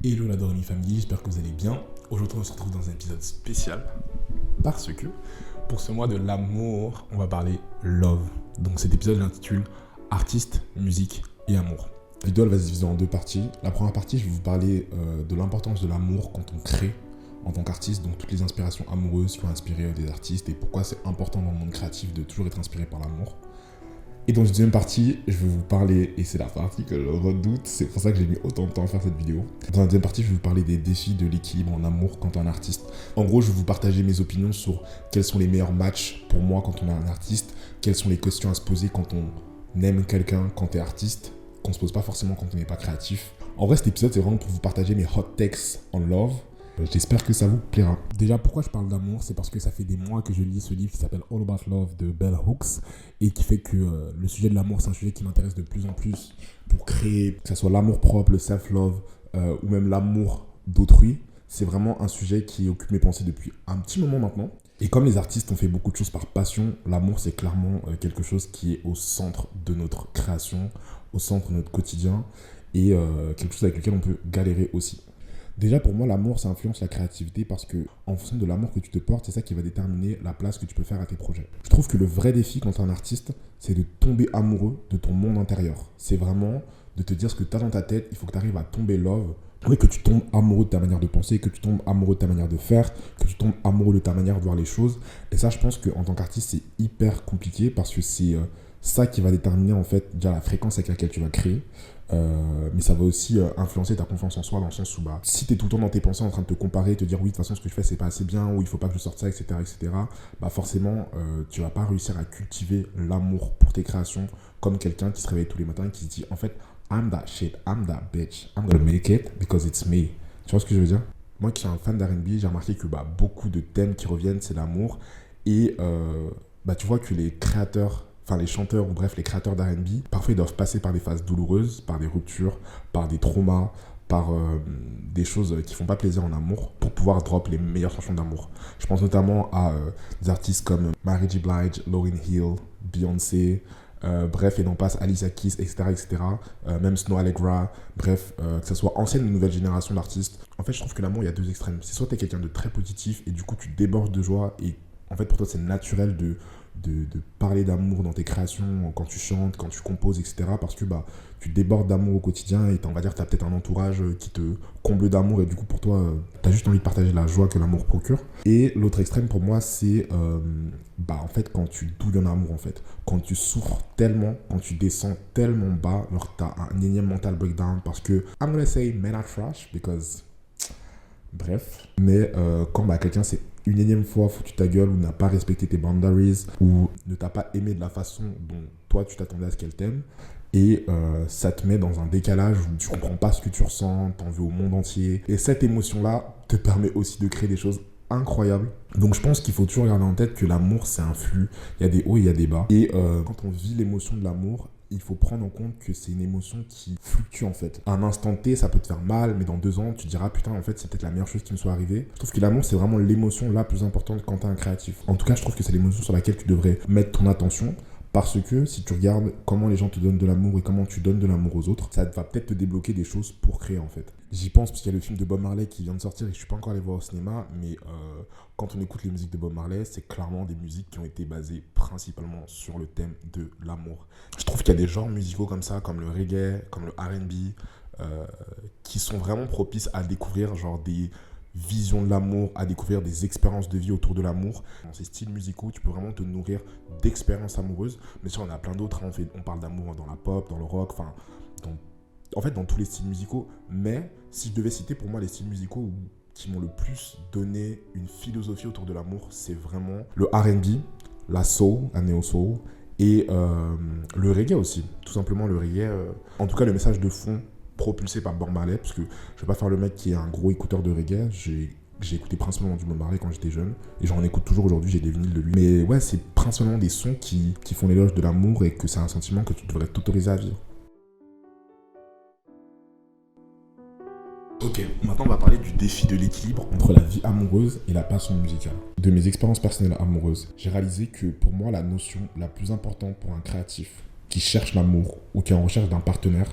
Hello la Doremi Family, j'espère que vous allez bien. Aujourd'hui on se retrouve dans un épisode spécial parce que pour ce mois de l'amour, on va parler love. Donc cet épisode l'intitule Artiste, musique et amour. La vidéo elle va se diviser en deux parties. La première partie, je vais vous parler de l'importance de l'amour quand on crée en tant qu'artiste, donc toutes les inspirations amoureuses qui ont inspiré des artistes et pourquoi c'est important dans le monde créatif de toujours être inspiré par l'amour. Et dans une deuxième partie, je vais vous parler, et c'est la partie que je redoute, c'est pour ça que j'ai mis autant de temps à faire cette vidéo. Dans la deuxième partie, je vais vous parler des défis de l'équilibre en amour quand on est un artiste. En gros, je vais vous partager mes opinions sur quels sont les meilleurs matchs pour moi quand on est un artiste, quelles sont les questions à se poser quand on aime quelqu'un, quand tu es artiste, qu'on se pose pas forcément quand on n'est pas créatif. En vrai, cet épisode, c'est vraiment pour vous partager mes hot takes on love. J'espère que ça vous plaira. Déjà, pourquoi je parle d'amour? C'est parce que ça fait des mois que je lis ce livre qui s'appelle All About Love de Bell Hooks et qui fait que le sujet de l'amour, c'est un sujet qui m'intéresse de plus en plus pour créer, que ce soit l'amour propre, le self-love ou même l'amour d'autrui. C'est vraiment un sujet qui occupe mes pensées depuis un petit moment maintenant. Et comme les artistes ont fait beaucoup de choses par passion, l'amour, c'est clairement quelque chose qui est au centre de notre création, au centre de notre quotidien et quelque chose avec lequel on peut galérer aussi. Déjà, pour moi, l'amour, ça influence la créativité parce que, en fonction de l'amour que tu te portes, c'est ça qui va déterminer la place que tu peux faire à tes projets. Je trouve que le vrai défi quand tu es un artiste, c'est de tomber amoureux de ton monde intérieur. C'est vraiment de te dire ce que tu as dans ta tête, il faut que tu arrives à tomber love. Oui, que tu tombes amoureux de ta manière de penser, que tu tombes amoureux de ta manière de faire, que tu tombes amoureux de ta manière de voir les choses. Et ça, je pense qu'en tant qu'artiste, c'est hyper compliqué parce que c'est ça qui va déterminer en fait déjà la fréquence avec laquelle tu vas créer. Mais ça va aussi influencer ta confiance en soi dans le sens où si tu es tout le temps dans tes pensées en train de te comparer, te dire oui de toute façon ce que je fais c'est pas assez bien ou il faut pas que je sorte ça, etc. Forcément tu vas pas réussir à cultiver l'amour pour tes créations comme quelqu'un qui se réveille tous les matins et qui se dit en fait I'm that shit, I'm that bitch, I'm gonna make it because it's me. Tu vois ce que je veux dire? Moi qui suis un fan d'R&B, j'ai remarqué que beaucoup de thèmes qui reviennent c'est l'amour et tu vois que les créateurs, enfin les chanteurs ou bref les créateurs d'R&B, parfois ils doivent passer par des phases douloureuses, par des ruptures, par des traumas, par des choses qui font pas plaisir en amour pour pouvoir drop les meilleures chansons d'amour. Je pense notamment à des artistes comme Mary J. Blige, Lauryn Hill, Beyoncé, bref et n'en passe, Alicia Keys, etc. Même Snow Allegra, bref, que ce soit ancienne ou nouvelle génération d'artistes. En fait je trouve que l'amour il y a deux extrêmes. C'est soit t'es quelqu'un de très positif et du coup tu débordes de joie et en fait pour toi c'est naturel de parler d'amour dans tes créations, quand tu chantes, quand tu composes, etc. Parce que tu débordes d'amour au quotidien et on va dire tu as peut-être un entourage qui te comble d'amour et du coup pour toi, tu as juste envie de partager la joie que l'amour procure. Et l'autre extrême pour moi, c'est en fait quand tu douilles en amour en fait. Quand tu souffres tellement, quand tu descends tellement bas, alors tu as un énième mental breakdown parce que I'm gonna say men are trash because... Bref, mais quand quelqu'un s'est une énième fois foutu ta gueule ou n'a pas respecté tes boundaries ou ne t'a pas aimé de la façon dont toi tu t'attendais à ce qu'elle t'aime et ça te met dans un décalage où tu comprends pas ce que tu ressens, t'en veux au monde entier et cette émotion-là te permet aussi de créer des choses incroyables. Donc je pense qu'il faut toujours garder en tête que l'amour c'est un flux, il y a des hauts et il y a des bas et quand on vit l'émotion de l'amour, il faut prendre en compte que c'est une émotion qui fluctue en fait. À un instant T, ça peut te faire mal, mais dans 2 ans, tu te diras putain, en fait, c'est peut-être la meilleure chose qui me soit arrivée. Je trouve que l'amour, c'est vraiment l'émotion la plus importante quand t'es un créatif. En tout cas, je trouve que c'est l'émotion sur laquelle tu devrais mettre ton attention. Parce que si tu regardes comment les gens te donnent de l'amour et comment tu donnes de l'amour aux autres, ça va peut-être te débloquer des choses pour créer en fait. J'y pense parce qu'il y a le film de Bob Marley qui vient de sortir et que je suis pas encore allé voir au cinéma, mais quand on écoute les musiques de Bob Marley, c'est clairement des musiques qui ont été basées principalement sur le thème de l'amour. Je trouve qu'il y a des genres musicaux comme ça, comme le reggae, comme le R&B, qui sont vraiment propices à découvrir genre des vision de l'amour, à découvrir des expériences de vie autour de l'amour. Dans ces styles musicaux, tu peux vraiment te nourrir d'expériences amoureuses. Mais sûr, on a plein d'autres. On parle d'amour dans la pop, dans le rock, dans tous les styles musicaux. Mais si je devais citer pour moi les styles musicaux qui m'ont le plus donné une philosophie autour de l'amour, c'est vraiment le R&B, la soul, la néo-soul et le reggae aussi. Tout simplement le reggae. En tout cas, le message de fond propulsé par Bob Marley, parce que je vais pas faire le mec qui est un gros écouteur de reggae. J'ai écouté principalement du Bob Marley quand j'étais jeune et j'en écoute toujours aujourd'hui, j'ai des vinyles de lui. Mais ouais, c'est principalement des sons qui font l'éloge de l'amour et que c'est un sentiment que tu devrais t'autoriser à vivre. Ok, maintenant on va parler du défi de l'équilibre entre la vie amoureuse et la passion musicale. De mes expériences personnelles amoureuses, j'ai réalisé que pour moi la notion la plus importante pour un créatif qui cherche l'amour ou qui est en recherche d'un partenaire,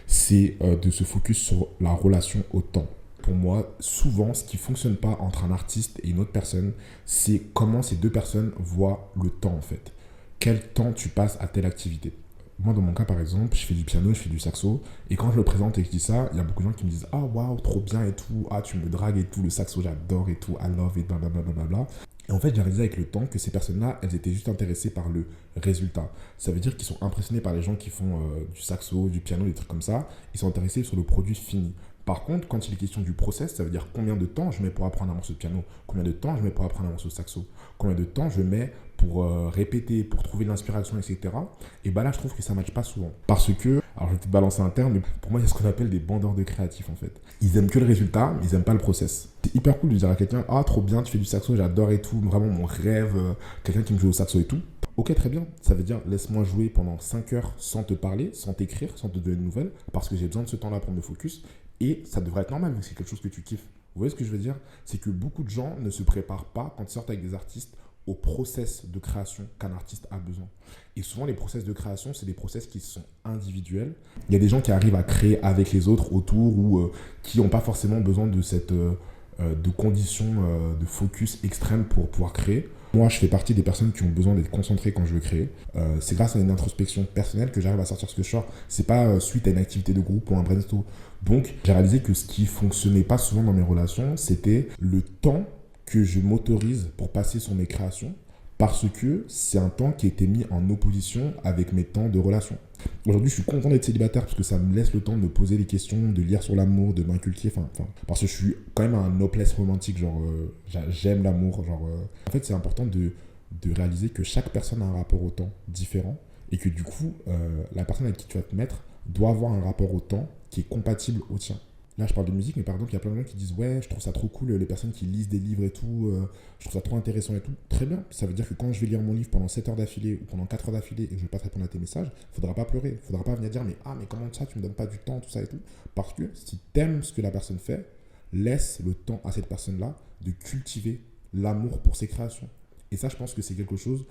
c'est de se focus sur la relation au temps. Pour moi, souvent, ce qui ne fonctionne pas entre un artiste et une autre personne, c'est comment ces deux personnes voient le temps en fait. Quel temps tu passes à telle activité. Moi, dans mon cas, par exemple, je fais du piano, je fais du saxo. Et quand je le présente et que je dis ça, il y a beaucoup de gens qui me disent ah, waouh, trop bien et tout. Ah, tu me dragues et tout. Le saxo, j'adore et tout. I love it, blablabla. Et en fait, j'ai réalisé avec le temps que ces personnes-là, elles étaient juste intéressées par le résultat. Ça veut dire qu'ils sont impressionnés par les gens qui font du saxo, du piano, des trucs comme ça. Ils sont intéressés sur le produit fini. Par contre, quand il est question du process, ça veut dire combien de temps je mets pour apprendre un morceau de piano, combien de temps je mets pour apprendre un morceau de saxo, combien de temps je mets pour répéter, pour trouver de l'inspiration, etc. Et bah là, je trouve que ça ne matche pas souvent. Parce que, alors je vais te balancer un terme, mais pour moi, il y a ce qu'on appelle des bandeurs de créatifs en fait. Ils aiment que le résultat, mais ils n'aiment pas le process. C'est hyper cool de dire à quelqu'un ah, trop bien, tu fais du saxo, j'adore et tout, vraiment mon rêve, quelqu'un qui me joue au saxo et tout. Ok, très bien. Ça veut dire laisse-moi jouer pendant 5 heures sans te parler, sans t'écrire, sans te donner de nouvelles, parce que j'ai besoin de ce temps-là pour me focus. Et ça devrait être normal, vu que c'est quelque chose que tu kiffes. Vous voyez ce que je veux dire? C'est que beaucoup de gens ne se préparent pas, quand ils sortent avec des artistes, au process de création qu'un artiste a besoin. Et souvent, les process de création, c'est des process qui sont individuels. Il y a des gens qui arrivent à créer avec les autres autour ou qui n'ont pas forcément besoin de cette de conditions de focus extrême pour pouvoir créer. Moi, je fais partie des personnes qui ont besoin d'être concentrées quand je veux créer. C'est grâce à une introspection personnelle que j'arrive à sortir ce que je sors. C'est pas suite à une activité de groupe ou un brainstorm. Donc, j'ai réalisé que ce qui fonctionnait pas souvent dans mes relations, c'était le temps que je m'autorise pour passer sur mes créations, parce que c'est un temps qui a été mis en opposition avec mes temps de relation. Aujourd'hui, je suis content d'être célibataire parce que ça me laisse le temps de me poser des questions, de lire sur l'amour, de m'inculquer, parce que je suis quand même un noblesse romantique, j'aime l'amour, En fait, c'est important de réaliser que chaque personne a un rapport au temps différent et que du coup, la personne avec qui tu vas te mettre doit avoir un rapport au temps qui est compatible au tien. Là, je parle de musique, mais par exemple, il y a plein de gens qui disent ouais, je trouve ça trop cool, les personnes qui lisent des livres et tout, je trouve ça trop intéressant et tout. Très bien, ça veut dire que quand je vais lire mon livre pendant 7 heures d'affilée ou pendant 4 heures d'affilée et que je vais pas te répondre à tes messages, il faudra pas pleurer, il faudra pas venir dire mais comment ça, tu me donnes pas du temps, tout ça et tout. Parce que si tu aimes ce que la personne fait, laisse le temps à cette personne-là de cultiver l'amour pour ses créations. Et ça, je pense que c'est quelque chose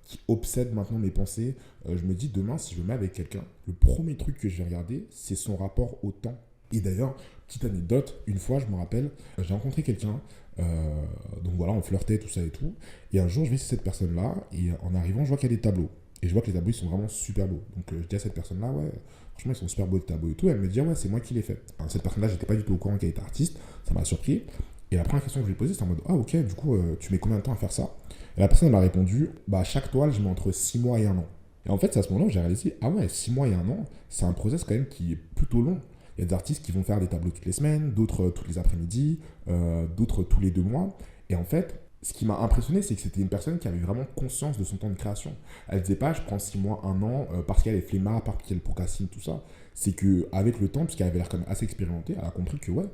qui obsède maintenant mes pensées. Je me dis, demain, si je me mets avec quelqu'un, le premier truc que je vais regarder, c'est son rapport au temps. Et d'ailleurs, petite anecdote, une fois, je me rappelle, j'ai rencontré quelqu'un, donc voilà, on flirtait, tout ça et tout. Et un jour, je vais chez cette personne-là, et en arrivant, je vois qu'il y a des tableaux. Et je vois que les tableaux, ils sont vraiment super beaux. Donc je dis à cette personne-là, ouais, franchement, ils sont super beaux les tableaux et tout. Elle me dit, ouais, c'est moi qui les fais. Alors, cette personne-là, j'étais pas du tout au courant qu'elle était artiste, ça m'a surpris. Et la première question que je lui ai posée, c'est en mode, ah ok, du coup, tu mets combien de temps à faire ça? Et la personne m'a répondu, bah chaque toile, je mets entre 6 mois et 1 an. Et en fait, c'est à ce moment-là où j'ai réalisé, ah ouais, 6 mois et 1 an, c'est un process quand même qui est plutôt long. Il y a des artistes qui vont faire des tableaux toutes les semaines, d'autres toutes les après-midi, d'autres tous les 2 mois. Et en fait, ce qui m'a impressionné, c'est que c'était une personne qui avait vraiment conscience de son temps de création. Elle ne disait pas, je prends 6 mois, 1 an, parce qu'elle est flemmard, parce qu'elle procrastine, tout ça. C'est qu'avec le temps, puisqu'elle avait l'air quand même assez expérimentée, elle a compris que ouais,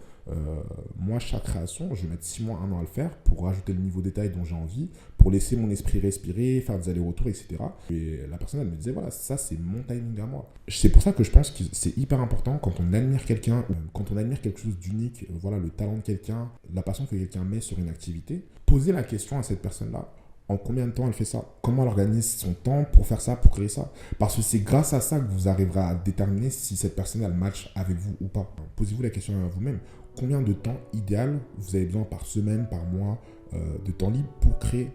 moi, chaque création, je vais mettre 6 mois, 1 an à le faire pour rajouter le niveau de détail dont j'ai envie, pour laisser mon esprit respirer, faire des allers-retours, etc. Et la personne, elle me disait, voilà, ça, c'est mon timing à moi. C'est pour ça que je pense que c'est hyper important quand on admire quelqu'un, quand on admire quelque chose d'unique, voilà, le talent de quelqu'un, la passion que quelqu'un met sur une activité, poser la question à cette personne-là. En combien de temps elle fait ça? Comment elle organise son temps pour faire ça, pour créer ça? Parce que c'est grâce à ça que vous arriverez à déterminer si cette personne elle match avec vous ou pas. Posez-vous la question à vous-même. Combien de temps idéal vous avez besoin par semaine, par mois de temps libre pour créer?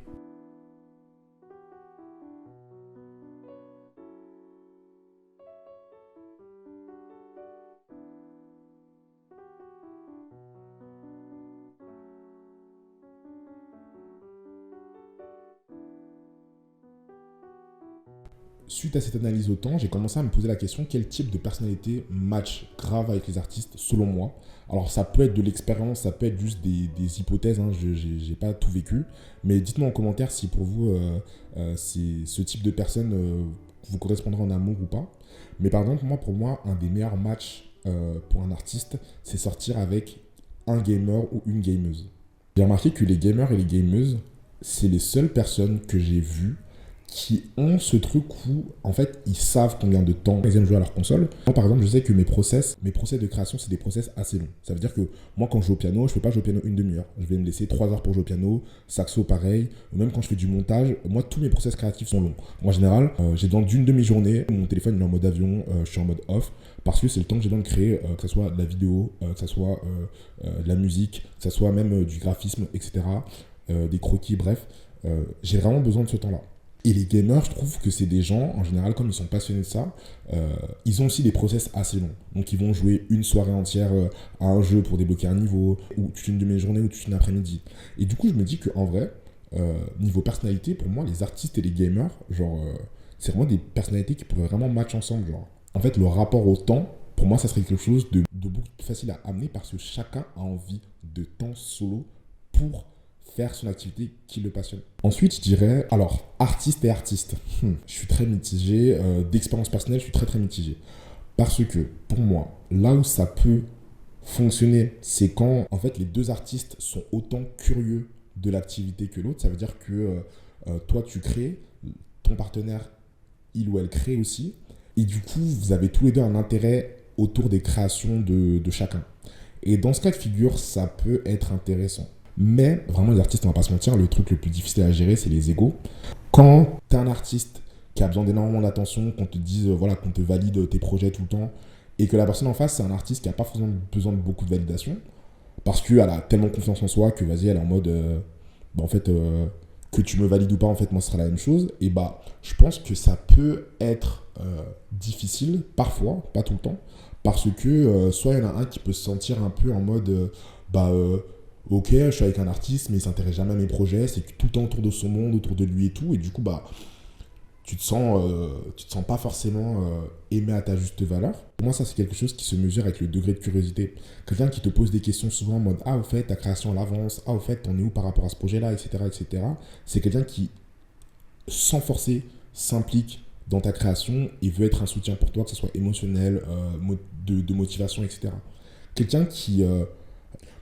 Suite à cette analyse au temps, j'ai commencé à me poser la question quel type de personnalité match grave avec les artistes selon moi. Alors ça peut être de l'expérience, ça peut être juste des hypothèses, hein, je n'ai pas tout vécu. Mais dites-moi en commentaire si pour vous ce type de personne vous correspondra en amour ou pas. Mais par exemple, pour moi, un des meilleurs matchs pour un artiste, c'est sortir avec un gamer ou une gameuse. J'ai remarqué que les gamers et les gameuses, c'est les seules personnes que j'ai vues qui ont ce truc où, en fait, ils savent combien de temps ils aiment jouer à leur console. Moi, par exemple, je sais que mes process de création, c'est des process assez longs. Ça veut dire que moi, quand je joue au piano, je ne peux pas jouer au piano une demi-heure. Je vais me laisser 3 heures pour jouer au piano, saxo pareil. Même quand je fais du montage, moi, tous mes process créatifs sont longs. Moi, en général, j'ai besoin d'une demi-journée. Mon téléphone il est en mode avion, je suis en mode off, parce que c'est le temps que j'ai besoin de créer, que ce soit de la vidéo, que ce soit de la musique, que ce soit même du graphisme, etc., des croquis, bref. J'ai vraiment besoin de ce temps-là. Et les gamers, je trouve que c'est des gens, en général, comme ils sont passionnés de ça, ils ont aussi des process assez longs. Donc ils vont jouer une soirée entière à un jeu pour débloquer un niveau, ou toute une demi-journée, ou toute une après-midi. Et du coup, je me dis qu'en vrai, niveau personnalité, pour moi, les artistes et les gamers, genre, c'est vraiment des personnalités qui pourraient vraiment matcher ensemble. Genre. En fait, le rapport au temps, pour moi, ça serait quelque chose de beaucoup plus facile à amener parce que chacun a envie de temps solo pour faire son activité qui le passionne. Ensuite, je dirais, alors, artiste et artiste. Je suis très mitigé. D'expérience personnelle, je suis très très mitigé. Parce que, pour moi, là où ça peut fonctionner, c'est quand, en fait, les deux artistes sont autant curieux de l'activité que l'autre. Ça veut dire que toi, tu crées, ton partenaire, il ou elle crée aussi. Et du coup, vous avez tous les deux un intérêt autour des créations de chacun. Et dans ce cas de figure, ça peut être intéressant. Mais vraiment, les artistes, on va pas se mentir, le truc le plus difficile à gérer, c'est les égos. Quand tu es un artiste qui a besoin d'énormément d'attention, qu'on te dise, voilà, qu'on te valide tes projets tout le temps, et que la personne en face, c'est un artiste qui n'a pas forcément besoin de beaucoup de validation, parce qu'elle a tellement confiance en soi que, vas-y, elle est en mode, en fait, que tu me valides ou pas, en fait, moi, ce sera la même chose. Et bah, je pense que ça peut être difficile, parfois, pas tout le temps, parce que soit il y en a un qui peut se sentir un peu en mode, ok, je suis avec un artiste, mais il s'intéresse jamais à mes projets, c'est tout le temps autour de son monde, autour de lui et tout, et du coup, tu te sens pas forcément aimé à ta juste valeur. Pour moi, ça, c'est quelque chose qui se mesure avec le degré de curiosité. Quelqu'un qui te pose des questions souvent en mode, ah, au fait, ta création, elle avance, ah, au fait, on est où par rapport à ce projet-là, etc., etc. C'est quelqu'un qui, sans forcer, s'implique dans ta création et veut être un soutien pour toi, que ce soit émotionnel, de motivation, etc. Quelqu'un qui...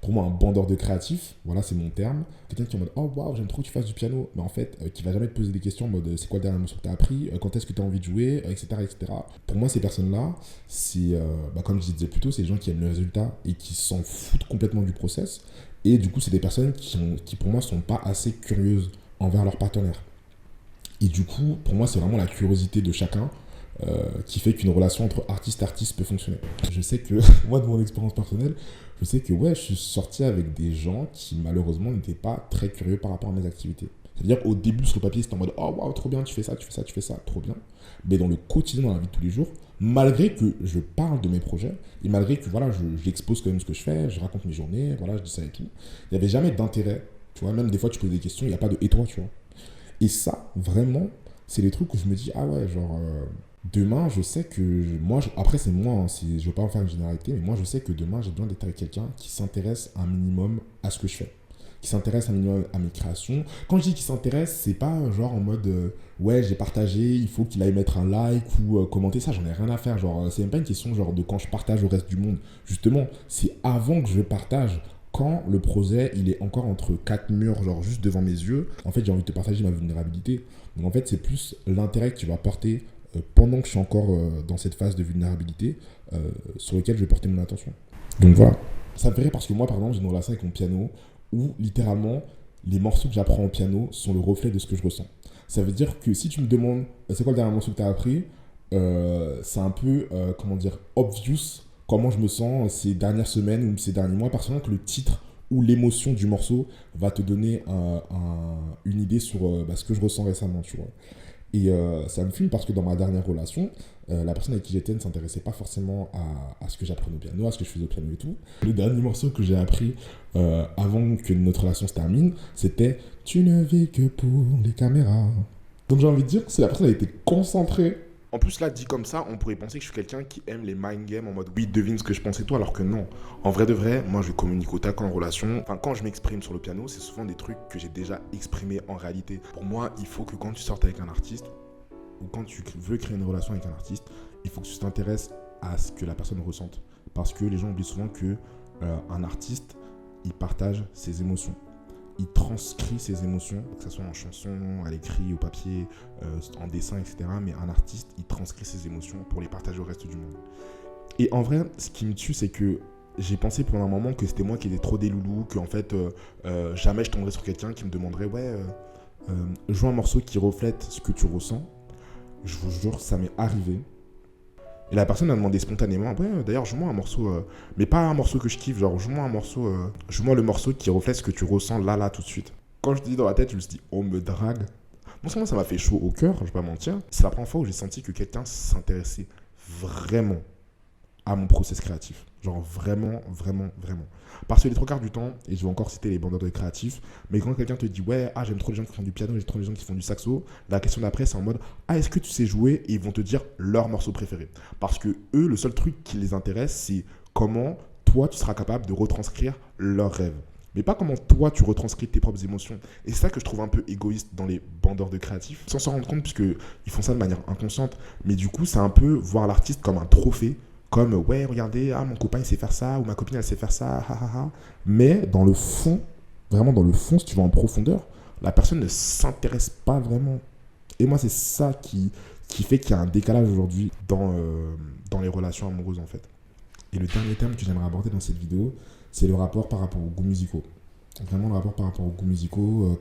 pour moi, un bandeur de créatif, voilà, c'est mon terme. Quelqu'un qui est en mode, oh waouh, j'aime trop que tu fasses du piano, mais en fait, qui va jamais te poser des questions en mode, c'est quoi le dernier morceau que tu as appris, quand est-ce que tu as envie de jouer, etc., etc. Pour moi, ces personnes-là, c'est, comme je disais plus tôt, c'est des gens qui aiment le résultat et qui s'en foutent complètement du process. Et du coup, c'est des personnes qui pour moi, sont pas assez curieuses envers leur partenaire. Et du coup, pour moi, c'est vraiment la curiosité de chacun qui fait qu'une relation entre artiste-artiste peut fonctionner. Je sais que, moi, de mon expérience personnelle, je sais que ouais, je suis sorti avec des gens qui malheureusement n'étaient pas très curieux par rapport à mes activités. C'est-à-dire au début sur le papier, c'était en mode oh waouh, trop bien, tu fais ça, tu fais ça, tu fais ça, trop bien. Mais dans le quotidien, dans la vie de tous les jours, malgré que je parle de mes projets et malgré que voilà, j'expose quand même ce que je fais, je raconte mes journées, voilà, je dis ça et tout, il n'y avait jamais d'intérêt. Tu vois, même des fois, tu poses des questions, il n'y a pas de et toi, tu vois. Et ça, vraiment, c'est les trucs où je me dis ah ouais, genre. Demain, je sais que après c'est moi, hein, je ne veux pas en faire une généralité, mais moi je sais que demain j'ai besoin d'être avec quelqu'un qui s'intéresse un minimum à ce que je fais, qui s'intéresse un minimum à mes créations. Quand je dis qu'il s'intéresse, c'est pas genre en mode ouais, j'ai partagé, il faut qu'il aille mettre un like ou commenter ça, j'en ai rien à faire. Genre, c'est même pas une question genre de quand je partage au reste du monde. Justement, c'est avant que je partage. Quand le projet il est encore entre quatre murs, genre juste devant mes yeux, en fait j'ai envie de te partager ma vulnérabilité. Donc en fait c'est plus l'intérêt que tu vas porter pendant que je suis encore dans cette phase de vulnérabilité sur laquelle je vais porter mon attention. Donc voilà. Ça me fait rire parce que moi, par exemple, j'ai une relation avec mon piano où littéralement, les morceaux que j'apprends au piano sont le reflet de ce que je ressens. Ça veut dire que si tu me demandes c'est quoi le dernier morceau que tu as appris, c'est un peu, obvious comment je me sens ces dernières semaines ou ces derniers mois, parce que le titre ou l'émotion du morceau va te donner une idée sur ce que je ressens récemment, tu vois. Et ça me fume parce que dans ma dernière relation, la personne avec qui j'étais ne s'intéressait pas forcément à ce que j'apprenais au piano, à ce que je faisais au piano et tout. Le dernier morceau que j'ai appris avant que notre relation se termine, c'était « Tu ne vis que pour les caméras ». Donc j'ai envie de dire, c'est la personne qui a été concentrée. En plus, là, dit comme ça, on pourrait penser que je suis quelqu'un qui aime les mind games en mode oui, devine ce que je pense et tout, alors que non. En vrai de vrai, moi, je communique au tac en relation. Enfin, quand je m'exprime sur le piano, c'est souvent des trucs que j'ai déjà exprimés en réalité. Pour moi, il faut que quand tu sortes avec un artiste, ou quand tu veux créer une relation avec un artiste, il faut que tu t'intéresses à ce que la personne ressente. Parce que les gens oublient souvent que un artiste, il partage ses émotions. il transcrit ses émotions, que ce soit en chanson, à l'écrit, au papier, en dessin, etc. Mais un artiste, il transcrit ses émotions pour les partager au reste du monde. Et en vrai, ce qui me tue, c'est que j'ai pensé pendant un moment que c'était moi qui étais trop des loulous, qu'en fait, jamais je tomberais sur quelqu'un qui me demanderait « Ouais, joue un morceau qui reflète ce que tu ressens. » Je vous jure, ça m'est arrivé. Et la personne m'a demandé spontanément « Ouais, d'ailleurs, joue-moi un morceau, mais pas un morceau que je kiffe, genre joue-moi un morceau, joue-moi le morceau qui reflète ce que tu ressens là, tout de suite. » Quand je te dis dans la tête, je me suis dit « On me drague. » Non seulement ça m'a fait chaud au cœur, je vais pas mentir, c'est la première fois où j'ai senti que quelqu'un s'intéressait vraiment à mon process créatif. Genre vraiment, vraiment, vraiment. Parce que les trois quarts du temps, et je vais encore citer les bandeurs de créatifs, mais quand quelqu'un te dit ouais, j'aime trop les gens qui font du piano, j'aime trop les gens qui font du saxo, la question d'après c'est en mode est-ce que tu sais jouer? Et ils vont te dire leur morceau préféré. Parce que eux, le seul truc qui les intéresse, c'est comment toi tu seras capable de retranscrire leurs rêves. Mais pas comment toi tu retranscris tes propres émotions. Et c'est ça que je trouve un peu égoïste dans les bandeurs de créatifs, sans s'en rendre compte, puisqu'ils font ça de manière inconsciente. Mais du coup, c'est un peu voir l'artiste comme un trophée. Comme, ouais, regardez, mon copain il sait faire ça, ou ma copine elle sait faire ça, ha ha ha. Mais dans le fond, vraiment dans le fond, si tu vas en profondeur, la personne ne s'intéresse pas vraiment. Et moi, c'est ça qui fait qu'il y a un décalage aujourd'hui dans les relations amoureuses, en fait. Et le dernier thème que j'aimerais aborder dans cette vidéo, c'est le rapport par rapport aux goûts musicaux. Vraiment le rapport par rapport aux goûts musicaux,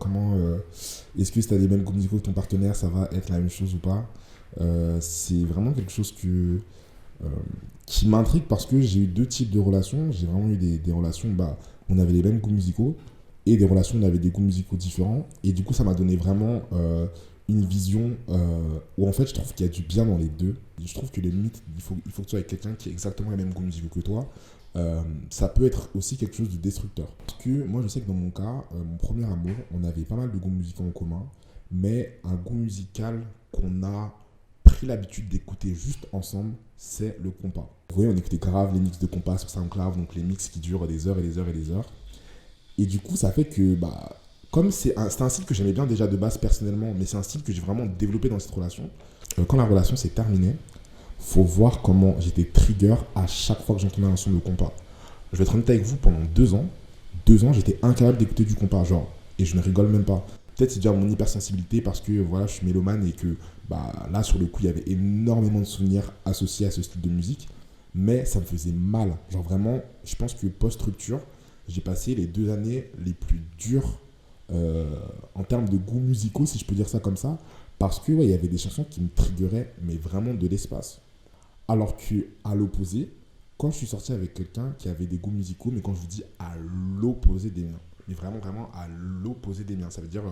est-ce que si tu as les mêmes goûts musicaux que ton partenaire, ça va être la même chose ou pas. C'est vraiment quelque chose qui m'intrigue parce que j'ai eu deux types de relations. J'ai vraiment eu des relations où on avait les mêmes goûts musicaux et des relations où on avait des goûts musicaux différents. Et du coup, ça m'a donné vraiment une vision où en fait, je trouve qu'il y a du bien dans les deux. Je trouve que le mythe, il faut que tu sois avec quelqu'un qui a exactement les mêmes goûts musicaux que toi. Ça peut être aussi quelque chose de destructeur. Parce que moi, je sais que dans mon cas, mon premier amour, on avait pas mal de goûts musicaux en commun, mais un goût musical qu'on a pris l'habitude d'écouter juste ensemble, c'est le compas. Vous voyez, on écoutait grave les mix de compas sur SoundCloud, donc les mix qui durent des heures et des heures et des heures. Et du coup, ça fait que, comme c'est un style que j'aimais bien déjà de base personnellement, mais c'est un style que j'ai vraiment développé dans cette relation. Quand la relation s'est terminée, faut voir comment j'étais trigger à chaque fois que j'entendais un son de compas. Je vais être honnête avec vous, pendant 2 ans, j'étais incapable d'écouter du compas, genre, et je ne rigole même pas. Peut-être c'est déjà mon hypersensibilité parce que voilà, je suis mélomane et que là, sur le coup, il y avait énormément de souvenirs associés à ce style de musique, mais ça me faisait mal. Genre vraiment, je pense que post-rupture, j'ai passé les 2 années les plus dures en termes de goûts musicaux, si je peux dire ça comme ça, parce que il y avait des chansons qui me triggeraient, mais vraiment de l'espace. Alors qu'à l'opposé, quand je suis sorti avec quelqu'un qui avait des goûts musicaux, mais quand je vous dis à l'opposé des miens, mais vraiment, vraiment à l'opposé des miens. Ça veut dire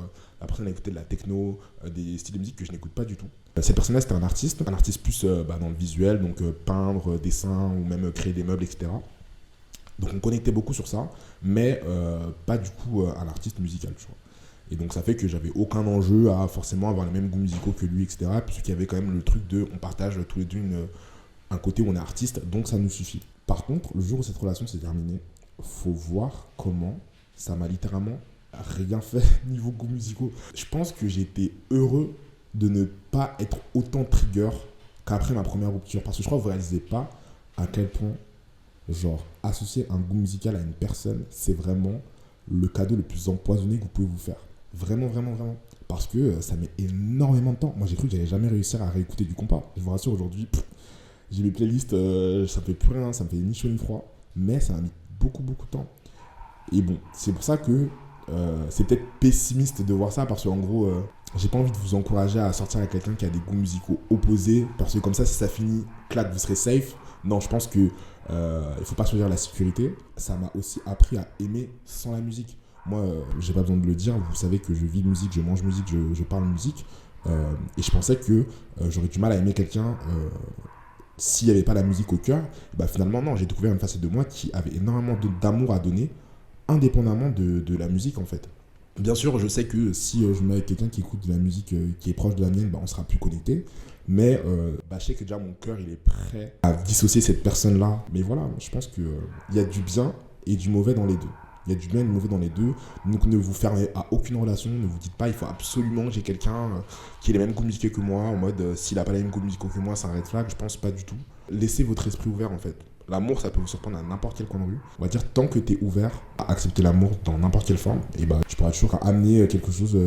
la personne a écouté de la techno, des styles de musique que je n'écoute pas du tout. Cette personne-là, c'était un artiste plus dans le visuel, donc peindre, dessin ou même créer des meubles, etc. Donc on connectait beaucoup sur ça, mais pas du coup un artiste musical, tu vois. Et donc ça fait que j'avais aucun enjeu à forcément avoir les mêmes goûts musicaux que lui, etc. Puisqu'il y avait quand même le truc on partage tous les deux un côté où on est artiste, donc ça nous suffit. Par contre, le jour où cette relation s'est terminée, faut voir comment ça m'a littéralement rien fait niveau goûts musicaux. Je pense que j'ai été heureux de ne pas être autant trigger qu'après ma première rupture. Parce que je crois que vous ne réalisez pas à quel point, genre, associer un goût musical à une personne, c'est vraiment le cadeau le plus empoisonné que vous pouvez vous faire. Vraiment, vraiment, vraiment. Parce que ça met énormément de temps. Moi, j'ai cru que j'allais jamais réussir à réécouter du compas. Je vous rassure, aujourd'hui, j'ai mes playlists, ça me fait plus rien, ça me fait ni chaud ni froid. Mais ça m'a mis beaucoup, beaucoup de temps. Et bon, c'est pour ça que c'est peut-être pessimiste de voir ça, parce qu'en gros, j'ai pas envie de vous encourager à sortir avec quelqu'un qui a des goûts musicaux opposés, parce que comme ça, si ça finit, clac, vous serez safe. Non, je pense que il faut pas choisir la sécurité. Ça m'a aussi appris à aimer sans la musique. Moi, j'ai pas besoin de le dire, vous savez que je vis musique, je mange musique, je parle musique. Et je pensais que j'aurais du mal à aimer quelqu'un s'il n'y avait pas la musique au cœur. Finalement, non, j'ai découvert une facette de moi qui avait énormément d'amour à donner, indépendamment de la musique, en fait. Bien sûr, je sais que si je me mets avec quelqu'un qui écoute de la musique qui est proche de la mienne, on sera plus connecté. Mais je sais que déjà mon cœur il est prêt à dissocier cette personne-là. Mais voilà, je pense qu'il y a du bien et du mauvais dans les deux. Il y a du bien et du mauvais dans les deux. Donc ne vous fermez à aucune relation. Ne vous dites pas il faut absolument que j'ai quelqu'un qui ait les mêmes goûts musicaux que moi. En mode s'il n'a pas les mêmes goûts musicaux que moi, c'est un red flag. Je pense pas du tout. Laissez votre esprit ouvert en fait. L'amour, ça peut vous surprendre à n'importe quel coin de rue. On va dire, tant que tu es ouvert à accepter l'amour dans n'importe quelle forme, et bah, tu pourras toujours amener quelque chose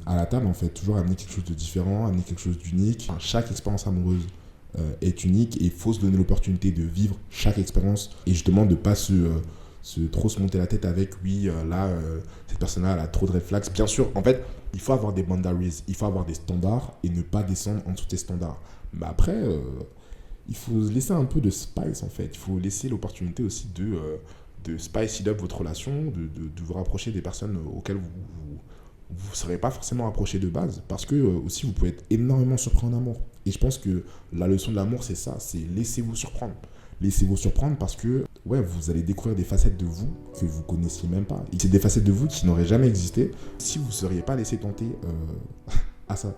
à la table, en fait. Toujours amener quelque chose de différent, amener quelque chose d'unique. Enfin, chaque expérience amoureuse est unique et il faut se donner l'opportunité de vivre chaque expérience et justement de ne pas trop se monter la tête avec cette personne-là elle a trop de red flags. Bien sûr, en fait, il faut avoir des boundaries, il faut avoir des standards et ne pas descendre en dessous des standards. Mais après, il faut laisser un peu de spice en fait. Il faut laisser l'opportunité aussi de spice it up votre relation, de vous rapprocher des personnes auxquelles vous ne serez pas forcément approché de base parce que aussi vous pouvez être énormément surpris en amour. Et je pense que la leçon de l'amour, c'est ça, c'est laissez-vous surprendre. Laissez-vous surprendre parce que vous allez découvrir des facettes de vous que vous connaissiez même pas. Et c'est des facettes de vous qui n'auraient jamais existé si vous ne seriez pas laissé tenter à ça.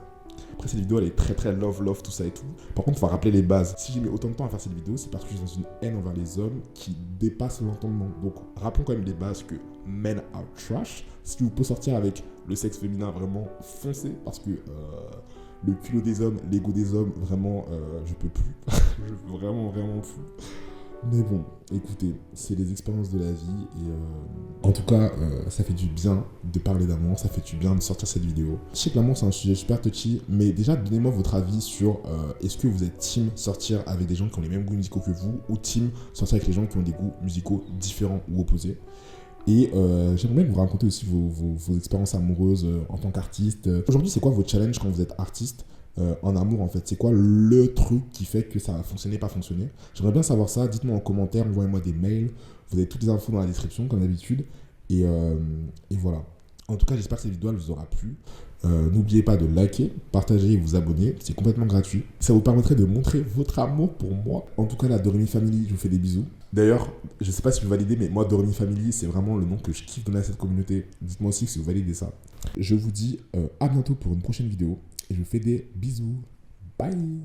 Après, cette vidéo, elle est très très love, tout ça et tout. Par contre, il faut rappeler les bases. Si j'ai mis autant de temps à faire cette vidéo, c'est parce que je suis dans une haine envers les hommes qui dépasse l'entendement. Donc, rappelons quand même les bases que men are trash. Si vous pouvez sortir avec le sexe féminin, vraiment foncez parce que le culot des hommes, l'ego des hommes, vraiment, je peux plus. Je peux vraiment plus. Mais bon, écoutez, c'est les expériences de la vie et en tout cas, ça fait du bien de parler d'amour, ça fait du bien de sortir cette vidéo. Je sais que l'amour c'est un sujet super touchy, mais déjà donnez-moi votre avis sur est-ce que vous êtes team sortir avec des gens qui ont les mêmes goûts musicaux que vous ou team sortir avec les gens qui ont des goûts musicaux différents ou opposés. Et j'aimerais bien vous raconter aussi vos expériences amoureuses en tant qu'artiste. Aujourd'hui, c'est quoi vos challenges quand vous êtes artiste en amour en fait? C'est quoi le truc qui fait que ça va fonctionner, pas fonctionner? J'aimerais bien savoir ça. Dites-moi en commentaire, envoyez-moi des mails. Vous avez toutes les infos dans la description comme d'habitude. Et voilà. En tout cas, j'espère que cette vidéo elle vous aura plu. N'oubliez pas de liker, partager et vous abonner. C'est complètement gratuit. Ça vous permettrait de montrer votre amour pour moi. En tout cas, la Doremi Family, je vous fais des bisous. D'ailleurs, je ne sais pas si vous validez, mais moi, Doremi Family, c'est vraiment le nom que je kiffe donner à cette communauté. Dites-moi aussi si vous validez ça. Je vous dis à bientôt pour une prochaine vidéo. Et je vous fais des bisous. Bye!